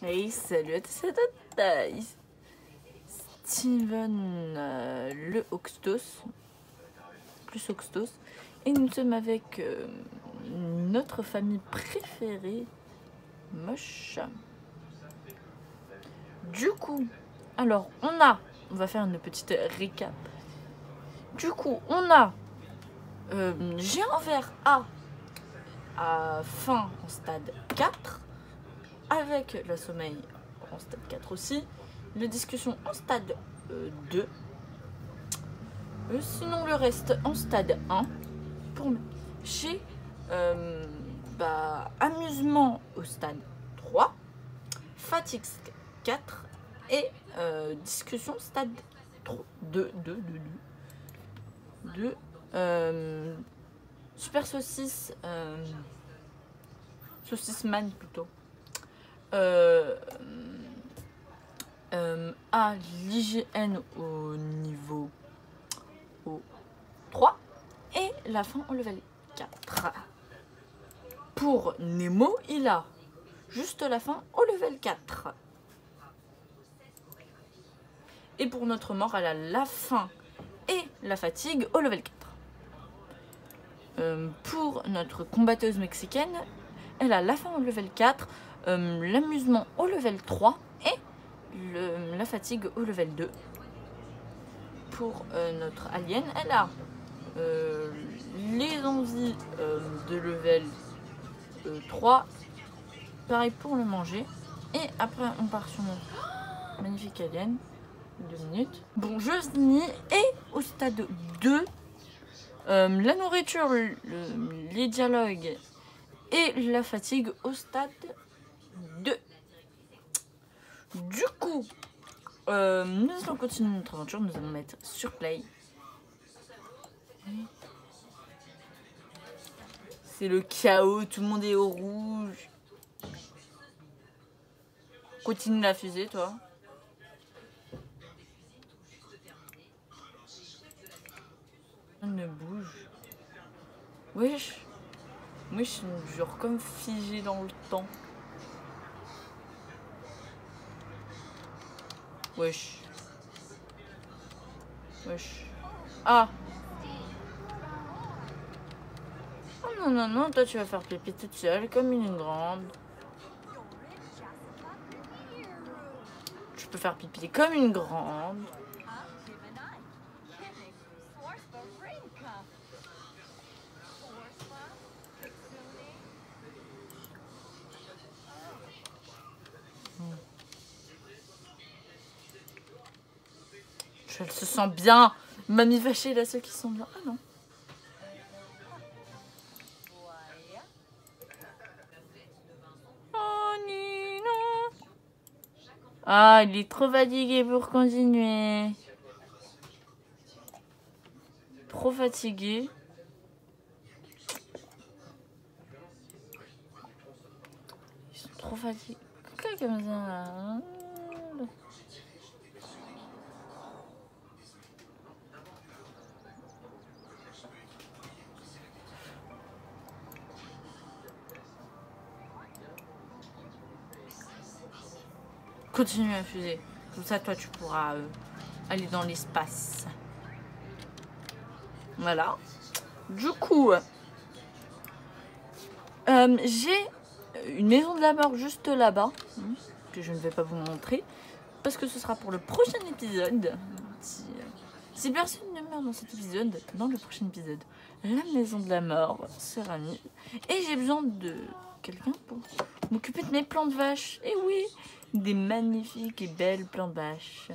Hey, salut à tous et à toutes. Steven le Oxtos, plus Oxtos, et nous sommes avec notre famille préférée, Moche. Du coup, alors on va faire une petite récap. Du coup, on a Géant vert A à fin en stade 4, avec le sommeil en stade 4 aussi, les discussions en stade 2, sinon le reste en stade 1, pour chez amusement au stade 3, fatigue 4 et discussion stade 2, super saucisse, saucisse man plutôt, à l'IGN au niveau 3 et la fin au level 4. Pour Nemo, il a juste la fin au level 4. Et pour notre mort, elle a la faim et la fatigue au level 4. Pour notre combatteuse mexicaine, elle a la faim au level 4, l'amusement au level 3 et la fatigue au level 2. Pour notre alien, elle a les envies de level 3, pareil pour le manger. Et après, on part sur notre magnifique alien. 2 minutes. Bon, je finis. Et au stade 2, la nourriture, les dialogues et la fatigue au stade 2. Du coup, nous allons continuer notre aventure. Nous allons mettre sur play. C'est le chaos, tout le monde est au rouge. Continue la fusée, toi. On ne bouge. Wesh. Moi, je suis genre comme figée dans le temps. Wesh. Wesh. Ah. Oh non, non, non, toi tu vas faire pipi toute seule comme une grande. Tu peux faire pipi comme une grande. Elle se sent bien. Mamie vachée, là, ceux qui sont bien. Ah non. Oh, Nino. Ah, il est trop fatigué pour continuer. Trop fatigué. Ils sont trop fatigués. Pourquoi comme ça là? Continue à fuser. Comme ça, toi, tu pourras aller dans l'espace. Voilà. Du coup, j'ai une maison de la mort juste là-bas, que je ne vais pas vous montrer, parce que ce sera pour le prochain épisode. Si personne ne meurt dans cet épisode, dans le prochain épisode, la maison de la mort sera mise. Et j'ai besoin de quelqu'un pour m'occuper de mes plants de vaches. Et oui, des magnifiques et belles plants de vaches.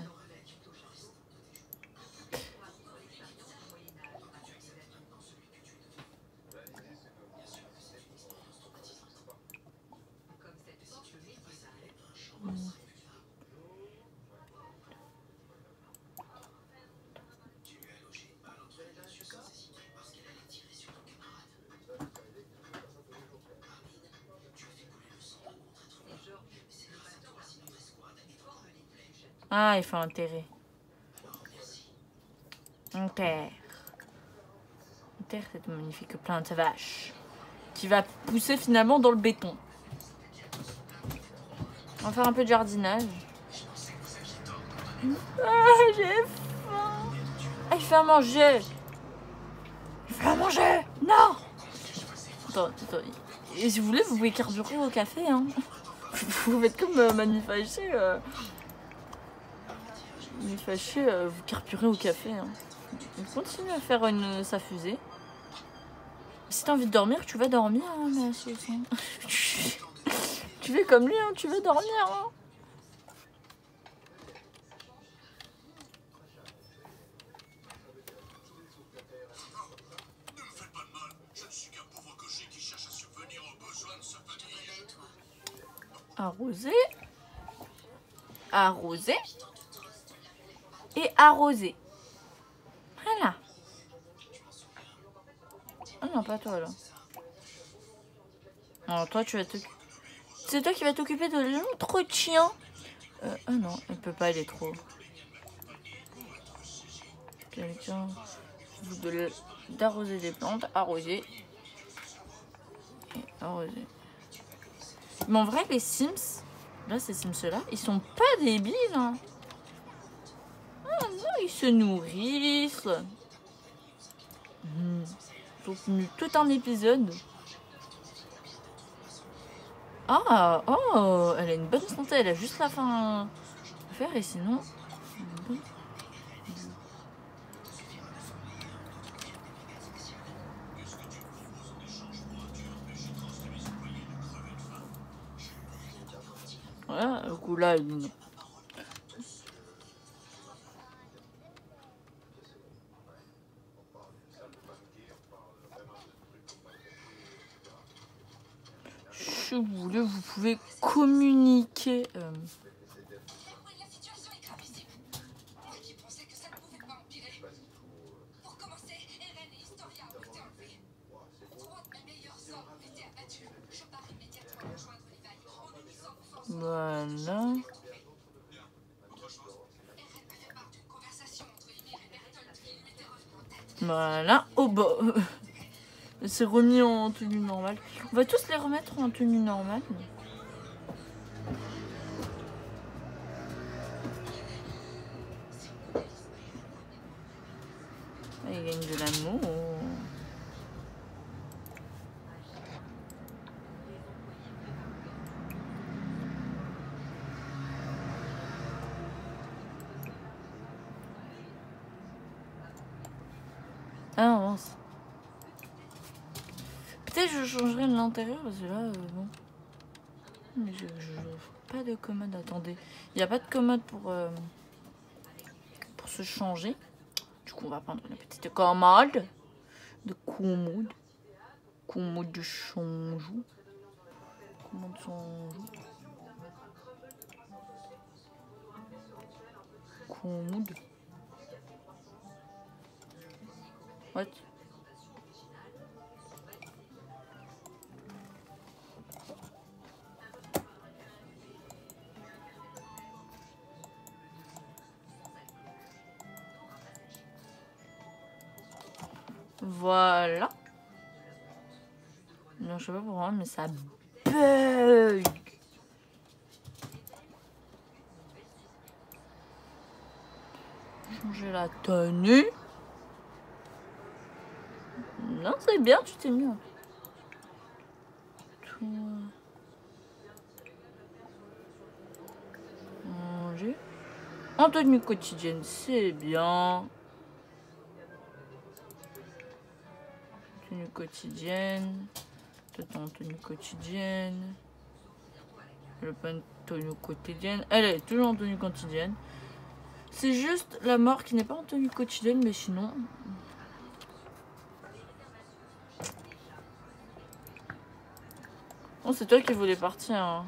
Ah, il faut enterrer. On terre cette magnifique plante vache qui va pousser finalement dans le béton. On va faire un peu de jardinage. Ah, j'ai faim. Ah, il fait à manger. Il fait à manger. Non. Attends. Et si vous voulez, vous pouvez carburer au café. Hein. Vous faites comme Manu Fâché. Manu Fâché, vous carburez au café. Hein. On continue à faire sa fusée. Si t'as envie de dormir, tu vas dormir, hein, ma sauce. Hein. Tu fais comme lui, hein, tu vas dormir. Hein. Arroser, arroser et arroser. Voilà. Ah non, pas toi là. Alors toi, tu vas t'occuper. C'est toi qui vas t'occuper de l'entretien. Ah non, elle peut pas aller trop. Quelqu'un d'arroser des plantes, arroser et arroser. Mais en vrai, les Sims, là, ces Sims-là, ils sont pas débiles. Hein. Ah non, ils se nourrissent. Ils ont tenu tout un épisode. Ah, oh, elle a une bonne santé, elle a juste la faim à faire et sinon... Voilà, le coup là, il... Si vous voulez, vous pouvez communiquer. Voilà. Voilà. Oh bah... C'est remis en tenue normale. On va tous les remettre en tenue normale. Il gagne de l'amour. Ah non, mince. Peut-être que je changerai de l'intérieur parce que là, bon. Mais je pas de commode, attendez. Il n'y a pas de commode pour se changer. Du coup, on va prendre une petite commode. Commode de change. Commode de change. Commode. What? Voilà. Non, je sais pas pourquoi, mais ça bug. Changer la tenue. Non, c'est bien, tu t'es mis. Toi. Manger. En tenue quotidienne, c'est bien. Tenue quotidienne. Toi, t'es en tenue quotidienne. Elle n'a pas une tenue quotidienne. Elle est toujours en tenue quotidienne. C'est juste la mort qui n'est pas en tenue quotidienne, mais sinon... Bon, c'est toi qui voulais partir. Hein.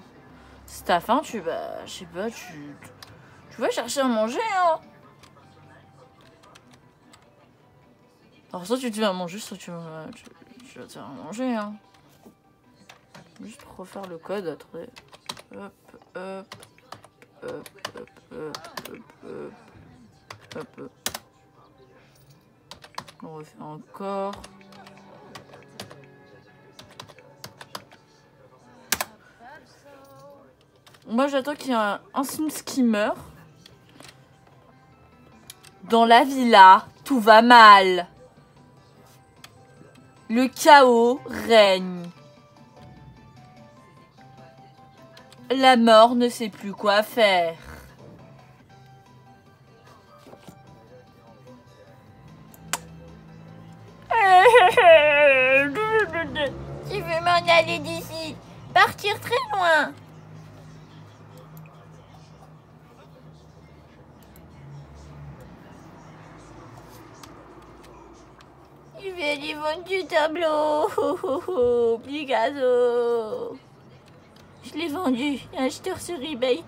Si t'as faim, je sais pas, tu vas chercher à manger. Hein. Alors soit tu te fais à manger, soit tu vas te faire à manger. Hein. Juste refaire le code. Attendez. Hop, hop, hop, hop, hop, hop, hop, hop. On refait encore. Moi, j'attends qu'il y ait un Sims qui meurt. Dans la villa, tout va mal. Le chaos règne. La mort ne sait plus quoi faire. Je veux m'en aller d'ici. Partir très loin. Je vais aller vendre du tableau. Picasso. Je l'ai vendu. Acheteur sur eBay.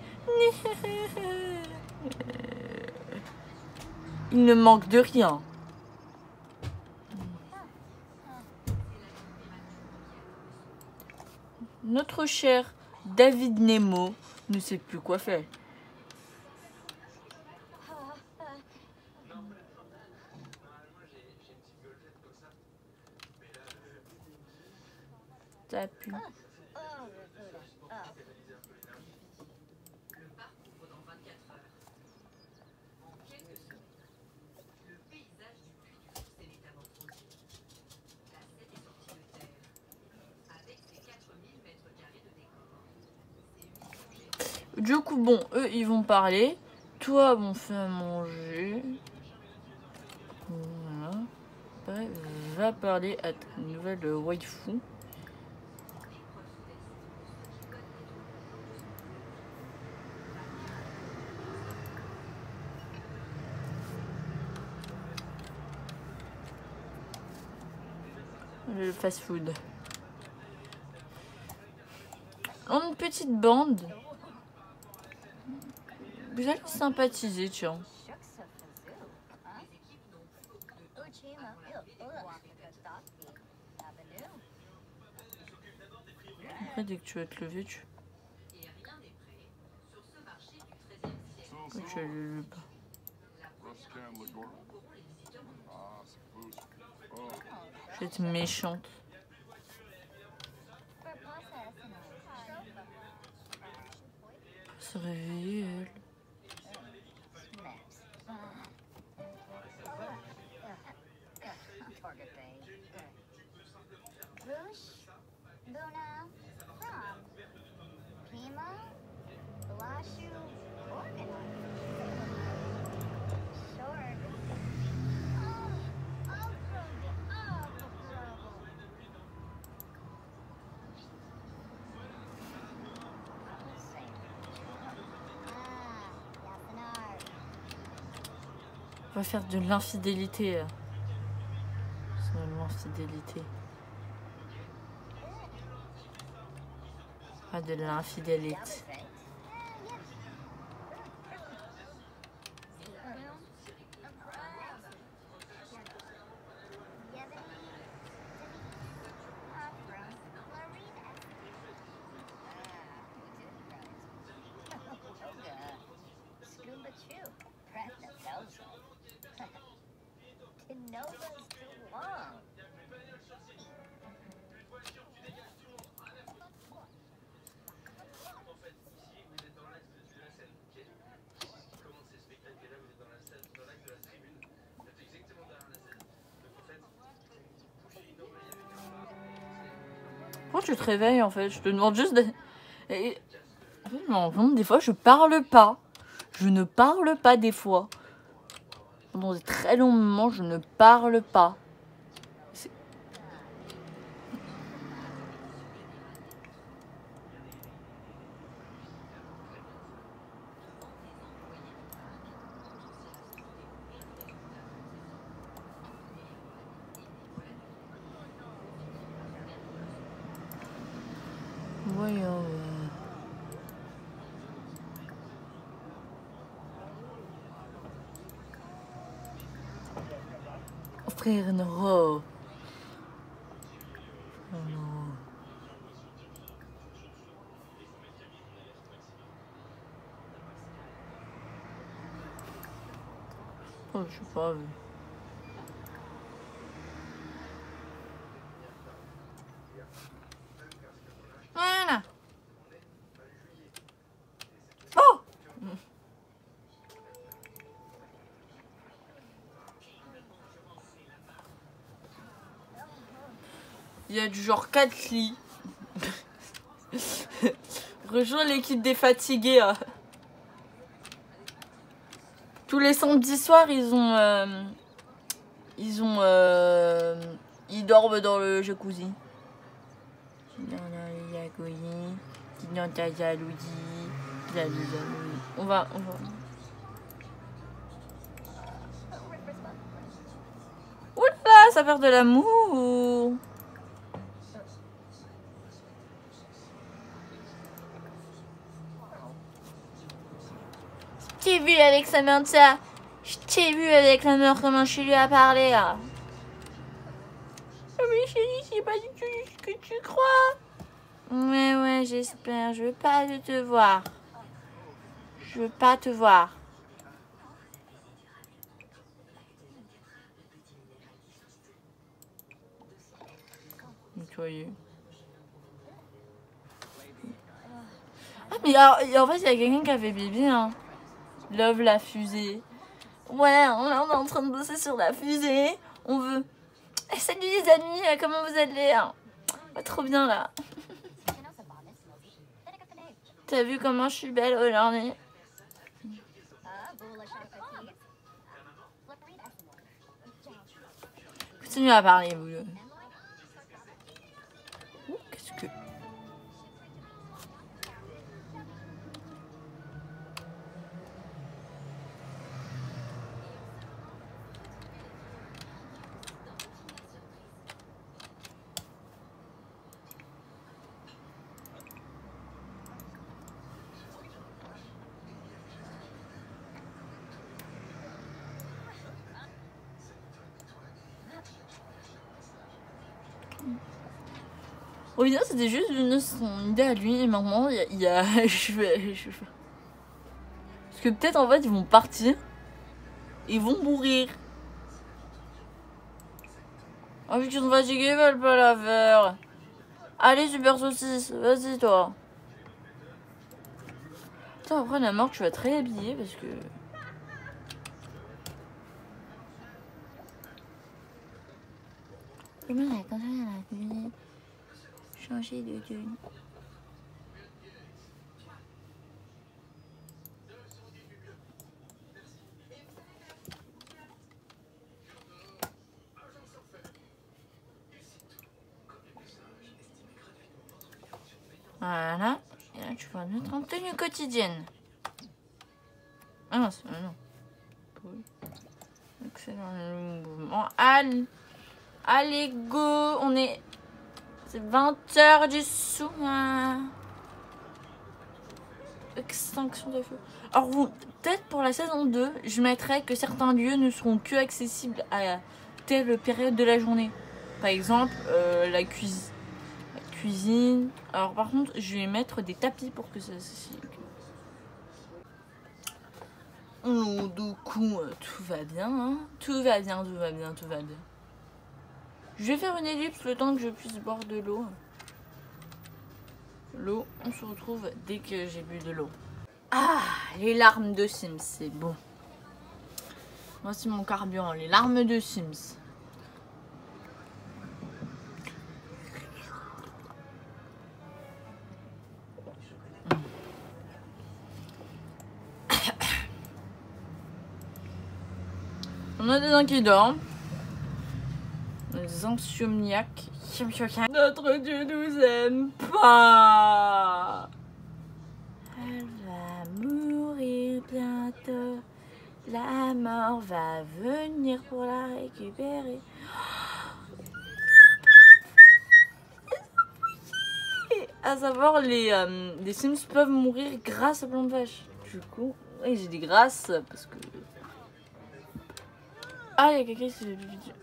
Il ne manque de rien. Notre cher David Nemo ne sait plus quoi faire. Ça pue. Du coup, bon, eux, ils vont parler. Toi, bon, fais à manger. Voilà. Après, va parler à ta nouvelle waifu. Le fast-food. En une petite bande. Vous allez sympathiser, tiens. Après, dès que tu vas te lever, tu vas le pas. Je vais être méchante. Se réveiller, elle. On va faire de l'infidélité. C'est de l'infidélité. Pas de l'infidélité. Pourquoi tu te réveilles en fait? Je te demande juste de... Et... En fait, je me rends compte, des fois je parle pas. Je ne parle pas des fois. Pendant de très longs moments, je ne parle pas. Voyons. Offrir une robe. Oh non. Oh, je sais pas. Voilà. Il y a du genre 4 lits. Rejoins l'équipe des fatigués. Tous les samedis soirs, ils dorment dans le jacuzzi. On va. Oula, ça perd de l'amour. Je t'ai vu avec Samantha. Je t'ai vu avec la mère, comment je lui ai parlé. Oh mais chérie, c'est pas du tout ce que tu crois. Ouais, j'espère. Je veux pas te voir. Je veux pas te voir. Nettoyer. Ah mais en fait il y a quelqu'un qui a fait bébé hein. Love la fusée. Ouais, on est en train de bosser sur la fusée. On veut. Salut les amis, comment vous allez hein? Trop bien là. T'as vu comment je suis belle aujourd'hui? Continuez à parler vous. Qu'est-ce que... Au final, c'était juste son idée à lui et maintenant il y a je vais... Parce que peut-être en fait ils vont partir. Ils vont mourir. Ah vu qu'ils sont fatigués, ils veulent pas la faire. Allez super saucisse, vas-y toi. Putain après la mort tu vas te réhabiller parce que... Comment elle a continué à la cuisine? Changer de tenue. Voilà. Et là, tu vas mettre en tenue quotidienne. Ah non, non. Excellent le mouvement. Allez, go. On est... C'est 20h du soir. Extinction de feu. Alors, peut-être pour la saison 2, je mettrais que certains lieux ne seront que accessibles à telle période de la journée. Par exemple, la cuisine. Alors, par contre, je vais mettre des tapis pour que ça... Oh, du coup, tout va bien. Hein, tout va bien. Je vais faire une ellipse le temps que je puisse boire de l'eau. L'eau, on se retrouve dès que j'ai bu de l'eau. Ah, les larmes de Sims, c'est bon. Voici mon carburant, les larmes de Sims. On a des uns qui dorment. Des insomniaques. Notre Dieu nous aime pas. Elle va mourir bientôt. La mort va venir pour la récupérer. À savoir, les Sims peuvent mourir grâce à Blanc de Vache. Du coup, oui, j'ai dit grâce parce que... Ah, il y a quelqu'un qui s'est...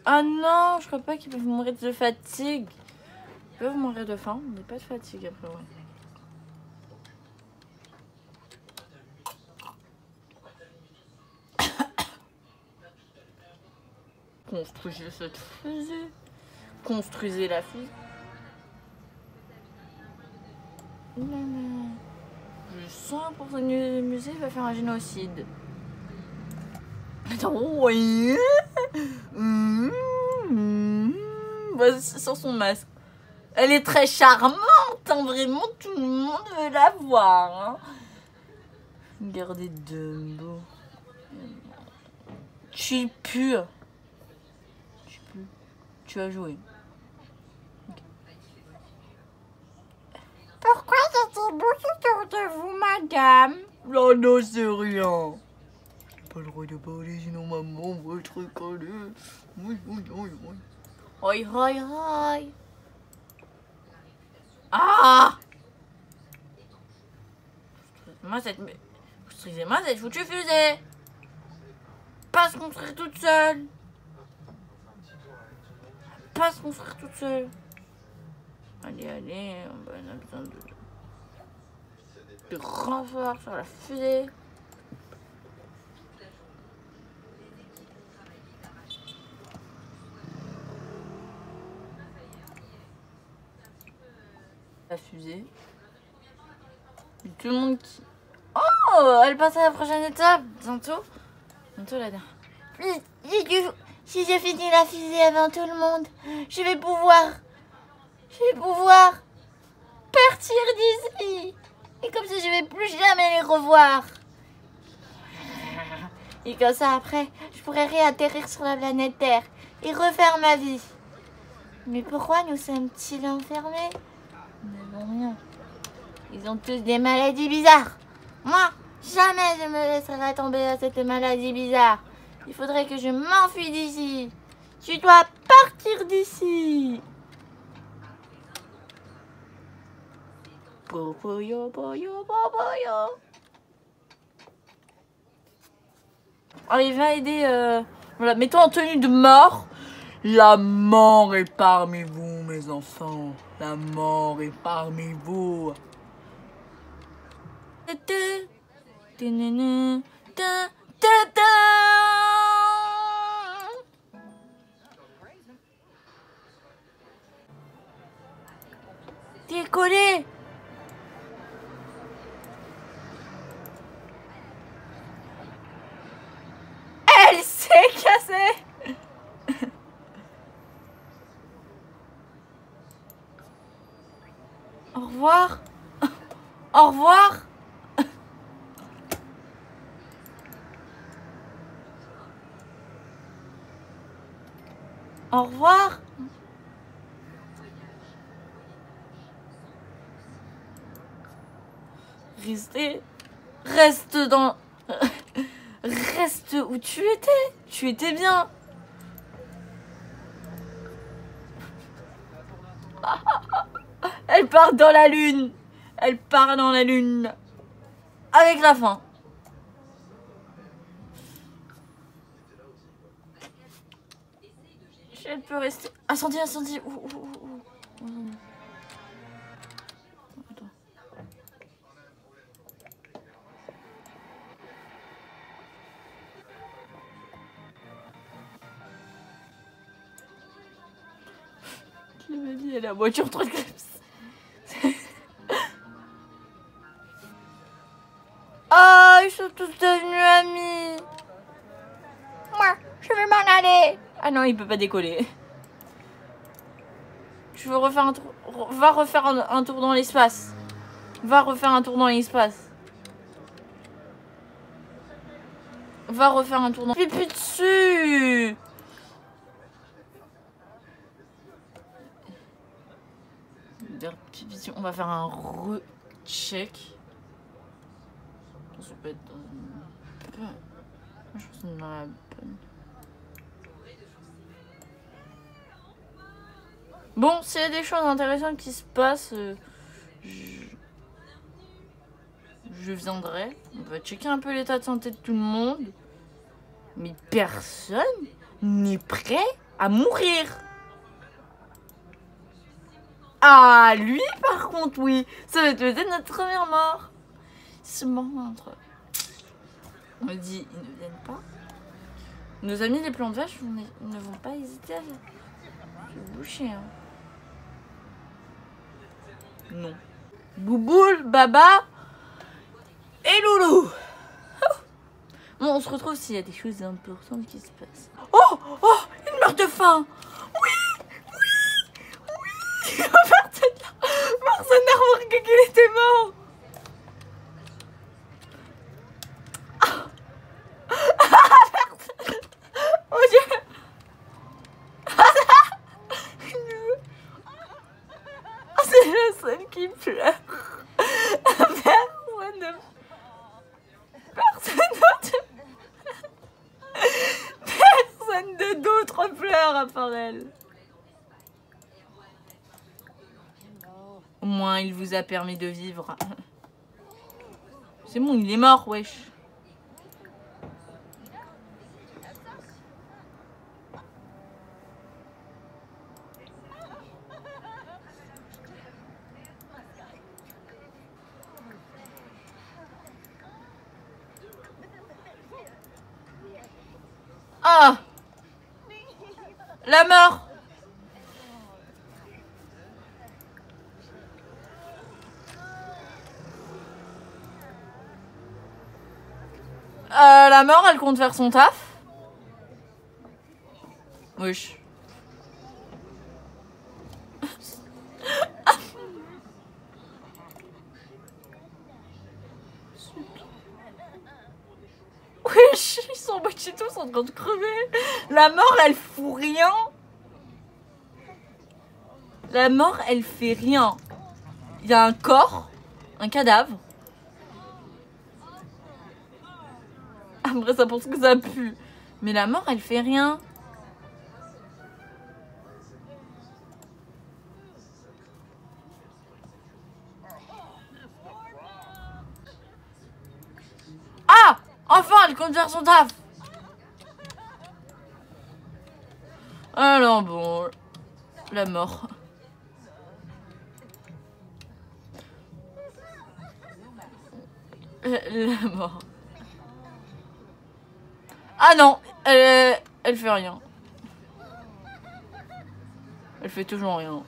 Ah non, je crois pas qu'ils peuvent mourir de fatigue. Ils peuvent mourir de faim, mais pas de fatigue après, ouais. Construisez cette fusée. Construisez la fusée. Je sens pour ce musée va faire un génocide. Attends, oui. Vas-y, sans son masque. Elle est très charmante, hein, vraiment, tout le monde veut la voir. Hein. Regardez Dumbo. Tu pues. Tu as joué. Okay. Pourquoi j'étais beaucoup autour de vous, madame? Oh non, c'est rien. J'ai pas le droit de parler, sinon maman va être recalée. Oui. Hoi. Ah! Excusez-moi, cette foutue fusée. Pas se construire toute seule. Pas se construire toute seule. Allez, on a besoin de renfort sur la fusée. La fusée. Et tout le monde qui... Oh, elle passe à la prochaine étape. Bientôt la dernière. Si j'ai fini la fusée avant tout le monde, je vais pouvoir partir d'ici. Et comme ça, je vais plus jamais les revoir. Et comme ça, après, je pourrai réatterrir sur la planète Terre et refaire ma vie. Mais pourquoi nous sommes-ils enfermés? Ils n'avons rien. Ils ont tous des maladies bizarres. Moi, jamais je me laisserai tomber à cette maladie bizarre. Il faudrait que je m'enfuis d'ici. Tu dois partir d'ici. Popoyo. Allez, va aider. Voilà, mets-toi en tenue de mort. La mort est parmi vous, mes enfants. La mort est parmi vous. T'es collé. Elle s'est cassée. Au revoir. Au revoir. Au revoir. Reste dans... Reste où tu étais. Tu étais bien. Elle part dans la lune. Elle part dans la lune. Avec la fin. Elle peut rester... Incendie. Je me dis, elle est la voiture trop de crêpes. Oh, ils sont tous devenus amis. Moi, je vais m'en aller. Ah non, il peut pas décoller. Je veux refaire un tour. Va refaire un tour dans l'espace. Va refaire un tour dans l'espace. Va refaire un tour dans... Pipi dessus. On va faire un recheck. Ça peut être dans une... Je pense que c'est dans la bonne. Bon, s'il y a des choses intéressantes qui se passent, je viendrai. On va checker un peu l'état de santé de tout le monde. Mais personne n'est prêt à mourir. Ah, lui, par contre, oui. Ça va être peut-être notre première mort. Ce montre. On me dit, ils ne viennent pas. Nos amis les plantes vaches ne vont pas hésiter à se boucher. Hein. Non. Bouboule, Baba et Loulou. Bon, on se retrouve s'il y a des choses importantes qui se passent. Oh, une meurt de faim. Oui. On va partir. Personne n'a remarqué qu'il était mort. Oh Dieu. C'est le seul qui pleure. Personne d'autre pleure à part elle. Au moins, il vous a permis de vivre. C'est bon, il est mort, wesh. Ah! La mort! La mort, elle compte faire son taf? Wesh. Wesh, ils sont moitié tous en train de crever. La mort, elle fout rien. La mort, elle fait rien. Il y a un corps, un cadavre. Après, ça pense que ça pue. Mais la mort, elle fait rien. Ah! Enfin, elle compte faire son taf. Alors bon, la mort. La mort. Ah non, elle fait rien. Elle fait toujours rien.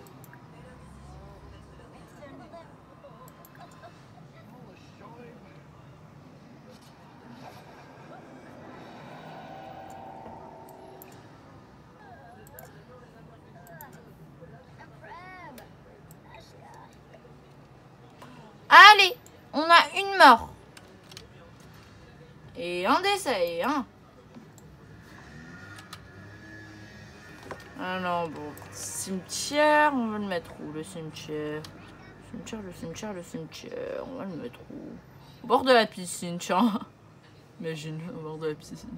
Allez, on a une mort. Et un décès, hein. Alors bon, cimetière, on va le mettre où le cimetière? Le cimetière, on va le mettre où? Au bord de la piscine, tiens. Imagine, au bord de la piscine.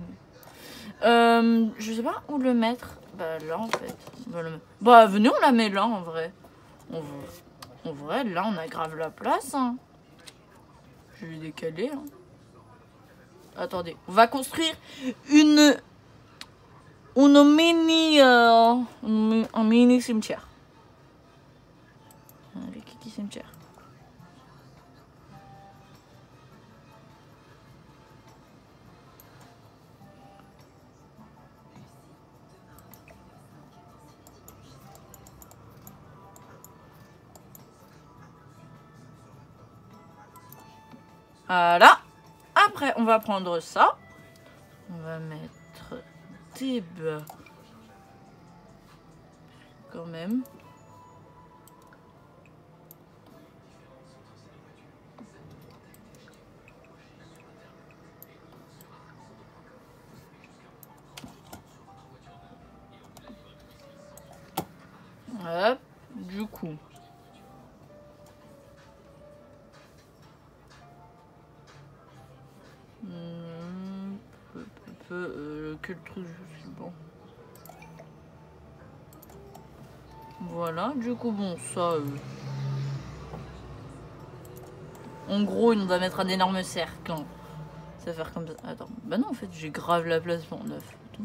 Je sais pas où le mettre. Bah là en fait. Bah venez, on la met là en vrai. En vrai, là on a grave la place. Hein. Je vais décaler. Hein. Attendez, on va construire un mini cimetière. Allez, qui dit cimetière? Voilà. Après, on va prendre ça. On va mettre des bas. Quand même. Hop, du coup. Quel truc je suis bon. Voilà, du coup, bon, ça. En gros, on va mettre un énorme cercle. Hein. Ça va faire comme ça. Attends, bah non, en fait, j'ai grave la place pour 9. Attends.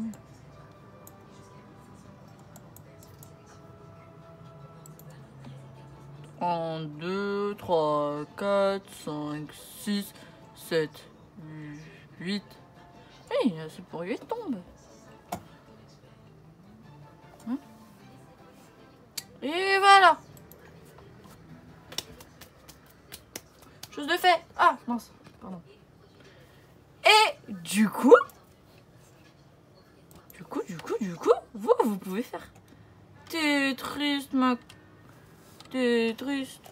1, 2, 3, 4, 5, 6, 7, 8. Oui, c'est pour 8 tombes. Hein? Et voilà. Chose de fait. Ah, mince, pardon. Et du coup, vous pouvez faire. T'es triste, ma... T'es triste.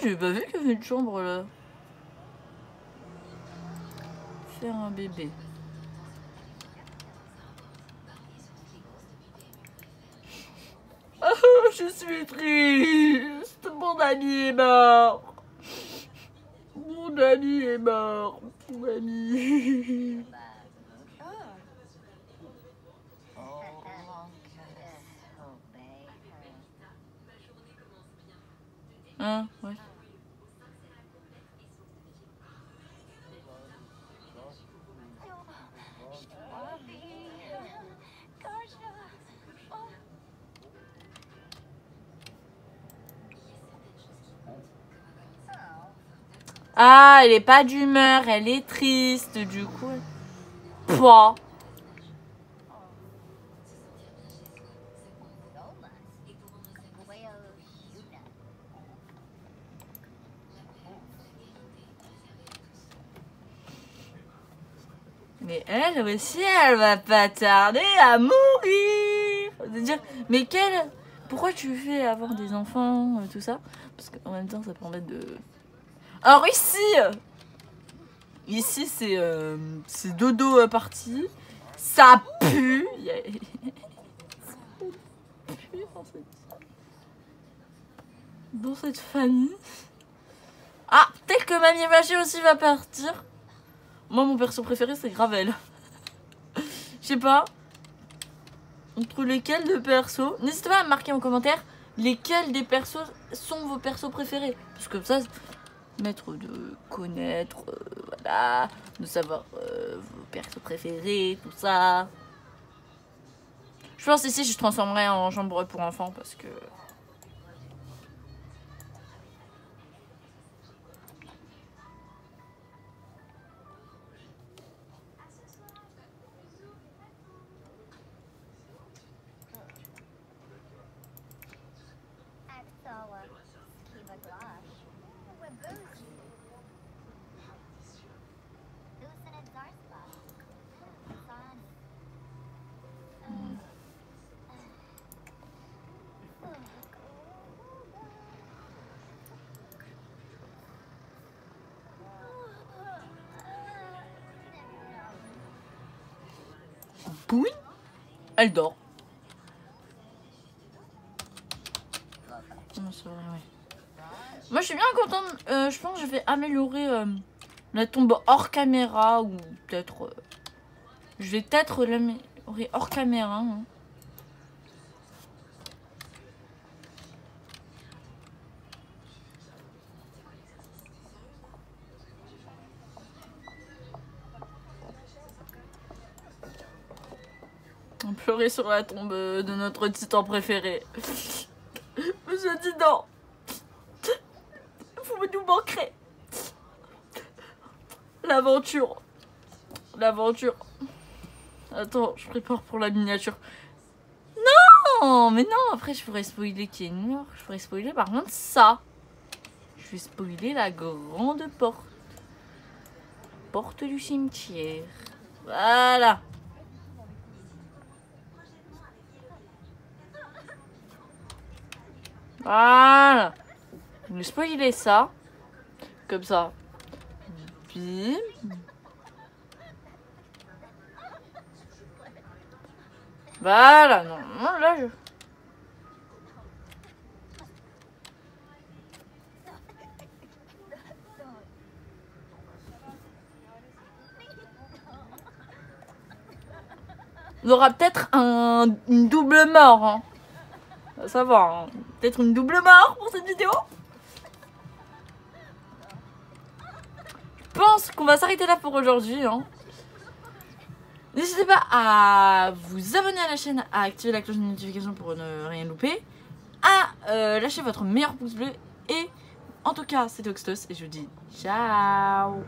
j'ai pas vu qu'il y avait une chambre là. Faire un bébé. Oh, je suis triste. Mon ami est mort. Mon ami est mort. Mon ami. Hein, ouais. Ah, elle est pas d'humeur, elle est triste, du coup. Pouah. Mais elle aussi, elle va pas tarder à mourir. C'est-à-dire, mais quelle... Pourquoi tu fais avoir des enfants, tout ça? Parce qu'en même temps, ça permet de... Alors ici c'est dodo parti. Ça pue. Ça pue dans cette famille. Ah, peut-être que Mamie Machée aussi va partir. Moi, mon perso préféré, c'est Gravel. Je sais pas. Entre lesquels de persos. N'hésitez pas à me marquer en commentaire lesquels des persos sont vos persos préférés. Parce que comme ça, mettre de connaître, voilà, de savoir vos persos préférés, tout ça. Je pense ici, je transformerai en chambre pour enfants parce que... Oui, elle dort. Moi, je suis bien contente. Je pense que je vais améliorer la tombe hors caméra ou peut-être... je vais peut-être l'améliorer hors caméra. Hein. On pleurait sur la tombe de notre titan préféré. Monsieur Titan, vous nous manquerez. L'aventure. L'aventure. Attends, je prépare pour la miniature. Non, mais non, après je pourrais spoiler qui est mort. Je pourrais spoiler par contre ça. Je vais spoiler la grande porte. Porte du cimetière. Voilà. Voilà. Je vais spoiler ça. Comme ça. Bim. Voilà. Non, non, là je... On aura peut-être une double mort. Hein. À savoir. Hein. Peut-être une double mort pour cette vidéo. Je pense qu'on va s'arrêter là pour aujourd'hui. Hein. N'hésitez pas à vous abonner à la chaîne, à activer la cloche de notification pour ne rien louper, à lâcher votre meilleur pouce bleu. Et en tout cas, c'était Oxtos et je vous dis ciao.